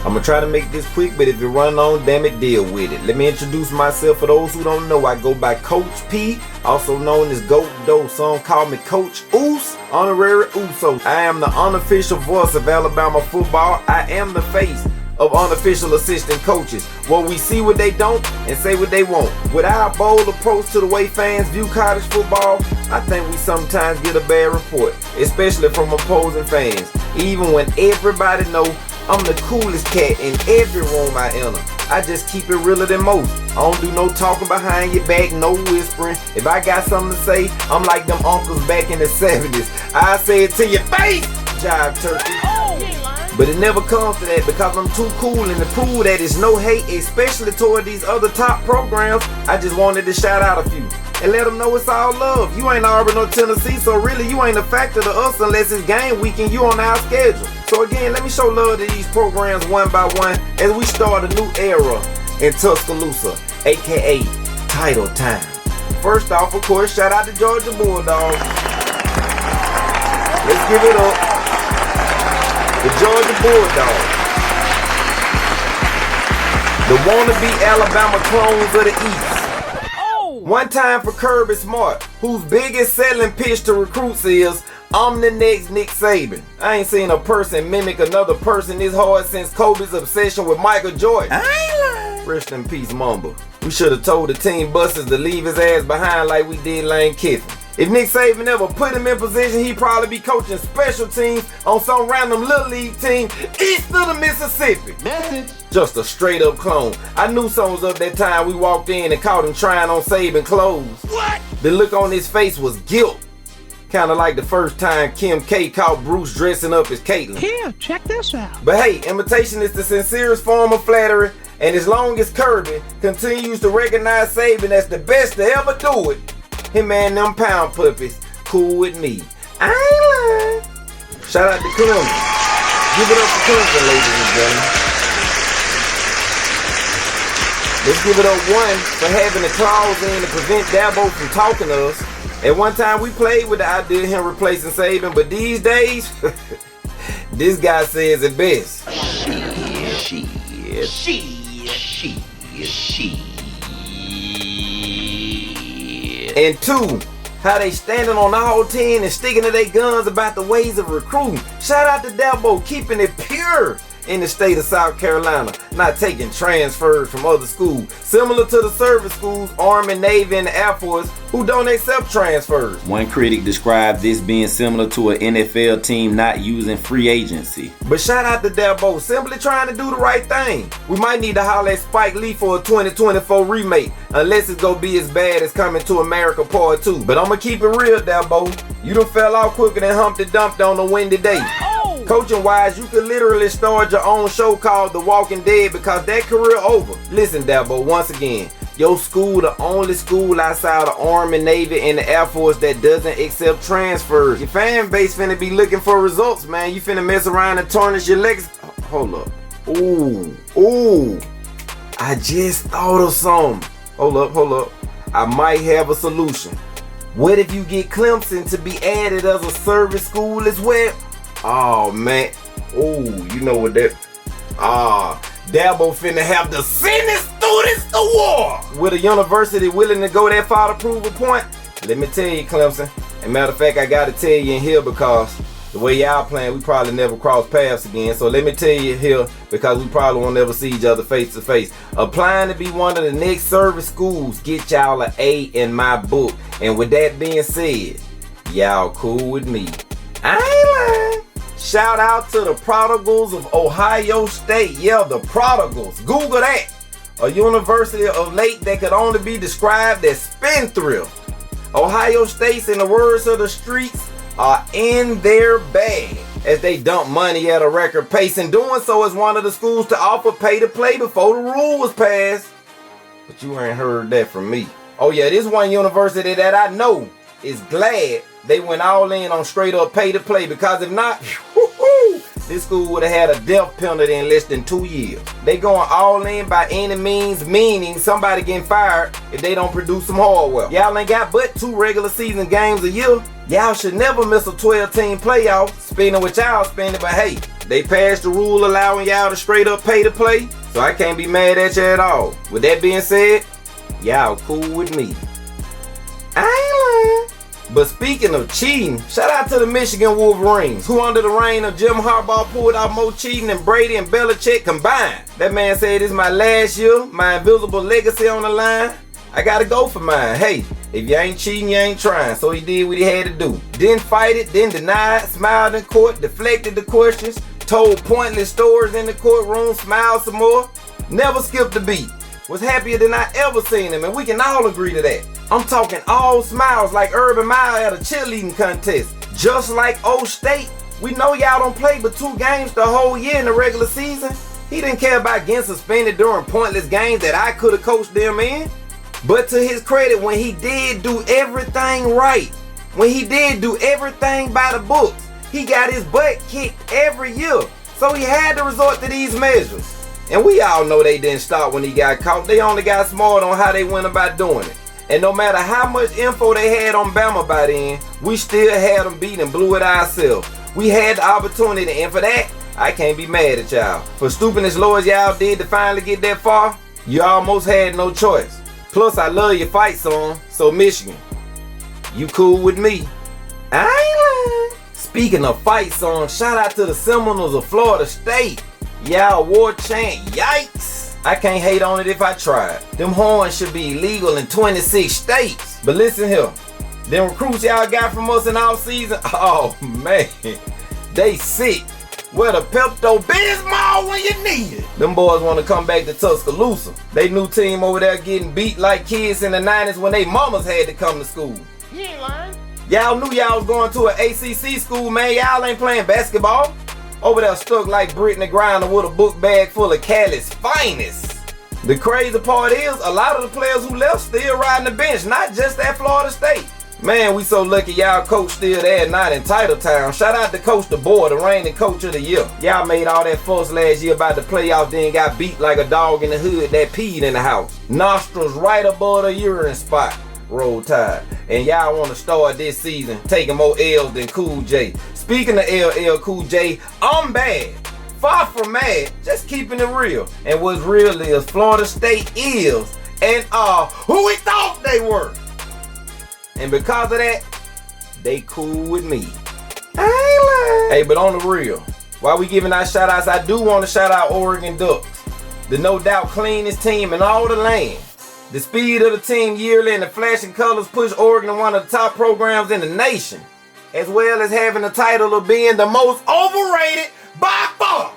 I'm gonna try to make this quick, but if it run on, damn it, deal with it. Let me introduce myself. For those who don't know, I go by Coach P, also known as Goat Doe. Some call me Coach Oos, honorary Uso. I am the unofficial voice of Alabama football. I am the face of unofficial assistant coaches, where we see what they don't and say what they won't. With our bold approach to the way fans view college football, I think we sometimes get a bad report, especially from opposing fans. Even when everybody know I'm the coolest cat in every room I enter. I just keep it realer than most. I don't do no talking behind your back, no whispering. If I got something to say, I'm like them uncles back in the 70s. I say it to your face, jive turkey. But it never comes to that because I'm too cool, and to prove that it's no hate, especially toward these other top programs, I just wanted to shout out a few and let them know it's all love. You ain't Auburn or Tennessee, so really you ain't a factor to us unless it's game week and you on our schedule. So again, let me show love to these programs one by one as we start a new era in Tuscaloosa, aka title time. First off, of course, shout out to Georgia Bulldogs. Let's give it up. The Georgia Bulldogs, the wannabe Alabama clones of the East. One time for Kirby Smart, whose biggest selling pitch to recruits is, I'm the next Nick Saban. I ain't seen a person mimic another person this hard since Kobe's obsession with Michael Jordan. I ain't lying. Rest in peace, Mamba. We should have told the team busters to leave his ass behind like we did Lane Kiffin. If Nick Saban ever put him in position, he'd probably be coaching special teams on some random little league team east of the Mississippi. Message. Just a straight up clone. I knew something was up that time we walked in and caught him trying on Saban clothes. What? The look on his face was guilt. Kinda like the first time Kim K caught Bruce dressing up as Caitlyn. Here, check this out. But hey, imitation is the sincerest form of flattery, and as long as Kirby continues to recognize Saban as the best to ever do it, him and them pound puppies, cool with me. I ain't lying. Shout out to Clemson. Give it up for Clemson, ladies and gentlemen. Let's give it up one for having the clause in to prevent Dabo from talking to us. At one time we played with the idea of him replacing Saban, but these days, this guy says it best. And two, how they standing on all 10 and sticking to their guns about the ways of recruiting. Shout out to Dabo, keeping it pure in the state of South Carolina, not taking transfers from other schools, similar to the service schools, Army, Navy, and the Air Force, who don't accept transfers. One critic described this being similar to an NFL team not using free agency. But shout out to Dabo, simply trying to do the right thing. We might need to holler at Spike Lee for a 2024 remake, unless it's gonna be as bad as Coming to America Part 2. But I'ma keep it real, Dabo. You done fell off quicker than Humpty Dumpty on a windy day. Coaching wise, you could literally start your own show called The Walking Dead because that career over. Listen, Dabo, once again, your school the only school outside the Army, Navy, and the Air Force that doesn't accept transfers. Your fan base finna be looking for results, man. You finna mess around and tarnish your legs. Hold up. Ooh. I just thought of something. Hold up. I might have a solution. What if you get Clemson to be added as a service school as well? Oh man, you know what that, Dabo finna have to send his students to war. With a university willing to go that far to prove a point, let me tell you, Clemson, and matter of fact, I gotta tell you in here because the way y'all playing, we probably never cross paths again, so let me tell you here because we probably won't ever see each other face to face. Applying to be one of the next service schools get y'all an A in my book, and with that being said, y'all cool with me. I ain't lying. Shout out to the Prodigals of Ohio State. Yeah, the Prodigals. Google that. A university of late that could only be described as spendthrift. Ohio State's, in the words of the streets, are in their bag as they dump money at a record pace, and doing so as one of the schools to offer pay to play before the rule was passed. But you ain't heard that from me. Oh yeah, this one university that I know is glad they went all in on straight up pay to play, because if not, this school would have had a death penalty in less than 2 years. They going all in by any means, meaning somebody getting fired if they don't produce some hardware. Y'all ain't got but 2 regular season games a year. Y'all should never miss a 12-team playoff, spending what y'all spending, but hey, they passed the rule allowing y'all to straight up pay to play, so I can't be mad at you at all. With that being said, y'all cool with me. I ain't lying. But speaking of cheating, shout out to the Michigan Wolverines, who under the reign of Jim Harbaugh pulled out more cheating than Brady and Belichick combined. That man said, "This is my last year, my invisible legacy on the line. I gotta go for mine. Hey, if you ain't cheating, you ain't trying." So he did what he had to do. Didn't fight it, didn't deny it, smiled in court, deflected the questions, told pointless stories in the courtroom, smiled some more, never skipped a beat. Was happier than I ever seen him, and we can all agree to that. I'm talking all smiles like Urban Meyer at a cheerleading contest. Just like O State, we know y'all don't play but 2 games the whole year in the regular season. He didn't care about getting suspended during pointless games that I could have coached them in. But to his credit, when he did do everything right, when he did do everything by the books, he got his butt kicked every year. So he had to resort to these measures. And we all know they didn't stop when he got caught. They only got smart on how they went about doing it. And no matter how much info they had on Bama by then, we still had them beat and blew it ourselves. We had the opportunity, and for that, I can't be mad at y'all. For stooping as low as y'all did to finally get that far, you almost had no choice. Plus, I love your fight song, so Michigan, you cool with me. I ain't lying. Speaking of fight songs, shout out to the Seminoles of Florida State. Y'all war chant, yikes. I can't hate on it if I tried. Them horns should be illegal in 26 states. But listen here, them recruits y'all got from us in off season, oh man, they sick. Where the Pepto-Bismol when you need it. Them boys want to come back to Tuscaloosa. They new team over there getting beat like kids in the 90s when they mamas had to come to school. You ain't lying. Y'all knew y'all was going to an ACC school, man. Y'all ain't playing basketball. Over there stuck like Brittany Griner with a book bag full of Cali's finest. The crazy part is, a lot of the players who left still riding the bench, not just at Florida State. Man, we so lucky y'all coach still there, not in Titletown. Shout out to Coach DeBoer, the reigning coach of the year. Y'all made all that fuss last year about the playoffs, then got beat like a dog in the hood that peed in the house. Nostrils right above the urine spot. Roll Tide. And y'all want to start this season taking more L's than Cool J. Speaking of LL Cool J, I'm bad. Far from mad, just keeping it real. And what's real is Florida State is and are who we thought they were. And because of that, they cool with me. I ain't lying. Hey, but on the real, while we giving our shout outs, I do want to shout out Oregon Ducks, the no doubt cleanest team in all the land. The speed of the team yearly and the flashing colors push Oregon to one of the top programs in the nation, as well as having the title of being the most overrated by far.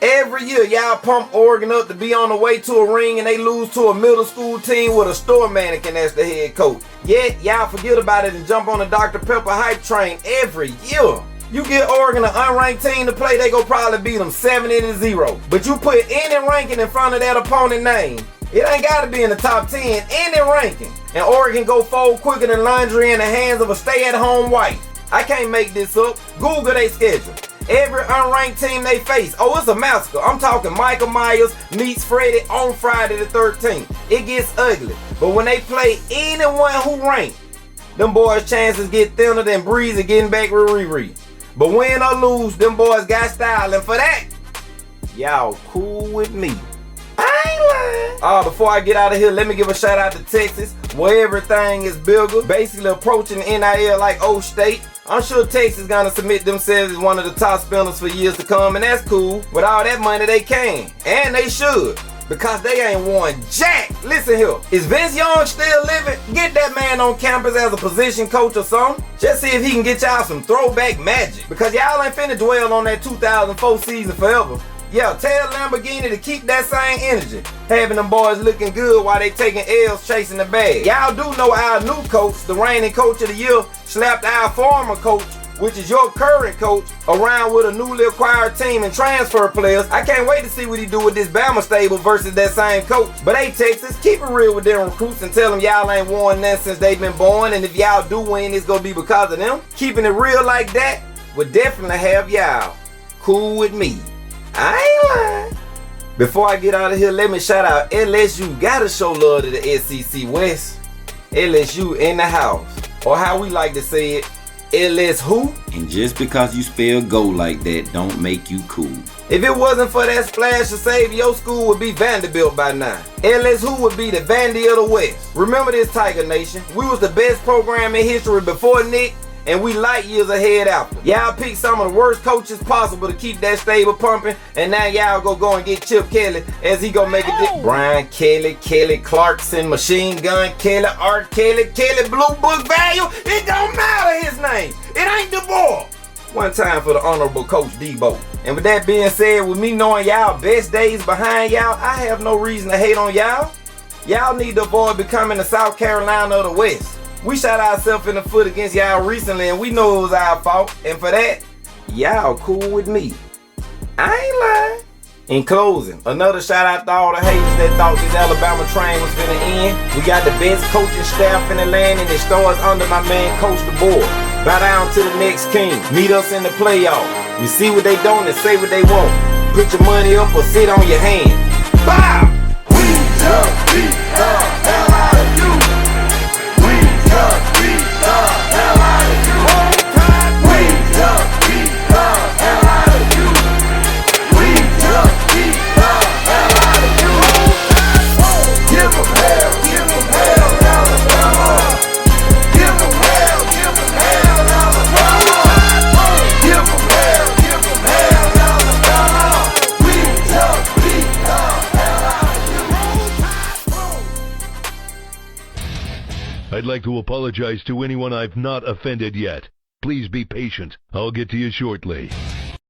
Every year, y'all pump Oregon up to be on the way to a ring and they lose to a middle school team with a store mannequin as the head coach. Yet, y'all forget about it and jump on the Dr. Pepper hype train every year. You get Oregon an unranked team to play, they gon' probably beat them 70-0. But you put any ranking in front of that opponent name, it ain't gotta be in the top 10, any ranking. And Oregon go fold quicker than laundry in the hands of a stay-at-home wife. I can't make this up. Google their schedule. Every unranked team they face, oh, it's a massacre. I'm talking Michael Myers meets Freddy on Friday the 13th. It gets ugly. But when they play anyone who ranked, them boys' chances get thinner than Breeze and getting back with Riri. But win or lose, them boys got style. And for that, y'all cool with me. I ain't lying. Before I get out of here, let me give a shout out to Texas, where everything is bigger, basically approaching NIL like O State. I'm sure Texas gonna submit themselves as one of the top spenders for years to come, and that's cool. With all that money they can, and they should, because they ain't won jack. Listen here, is Vince Young still living? Get that man on campus as a position coach or something. Just see if he can get y'all some throwback magic, because y'all ain't finna dwell on that 2004 season forever. Yeah, tell Lamborghini to keep that same energy, having them boys looking good while they taking L's chasing the bag. Y'all do know our new coach, the reigning coach of the year, slapped our former coach, which is your current coach, around with a newly acquired team and transfer players. I can't wait to see what he do with this Bama stable versus that same coach. But hey, Texas, keep it real with them recruits and tell them y'all ain't won nothing since they've been born, and if y'all do win, it's gonna be because of them. Keeping it real like that would definitely have y'all cool with me. I ain't lying. Before I get out of here, let me shout out LSU. Gotta show love to the SEC West. LSU in the house. Or how we like to say it, LS who? And just because you spell go like that don't make you cool. If it wasn't for that splash of save, your school would be Vanderbilt by now. LS who would be the Vandy of the West. Remember this, Tiger Nation. We was the best program in history before Nick, and we light years ahead after. Y'all picked some of the worst coaches possible to keep that stable pumping, and now y'all go and get Chip Kelly as he go make it. Brian Kelly, Kelly Clarkson, Machine Gun Kelly, Art Kelly, Kelly Blue Book Value. It don't matter his name. It ain't the ball. One time for the Honorable Coach Debo. And with that being said, with me knowing y'all best days behind y'all, I have no reason to hate on y'all. Y'all need to avoid becoming the South Carolina of the West. We shot ourselves in the foot against y'all recently, and we know it was our fault. And for that, y'all cool with me. I ain't lying. In closing, another shout out to all the haters that thought this Alabama train was finna end. We got the best coaching staff in the land, and it starts under my man, Coach DeBoer. Bow down to the next king. Meet us in the playoffs. You see what they don't and say what they want. Put your money up or sit on your hand. Bow! We just beat the hell out of you. We just beat the hell out of you. We just beat the hell out of you. We just beat the hell out of you. Give them hell, Alabama. Give them hell, Alabama. Give them hell, Alabama. We just beat the hell out of you. I'd like to apologize to anyone I've not offended yet. Please be patient. I'll get to you shortly.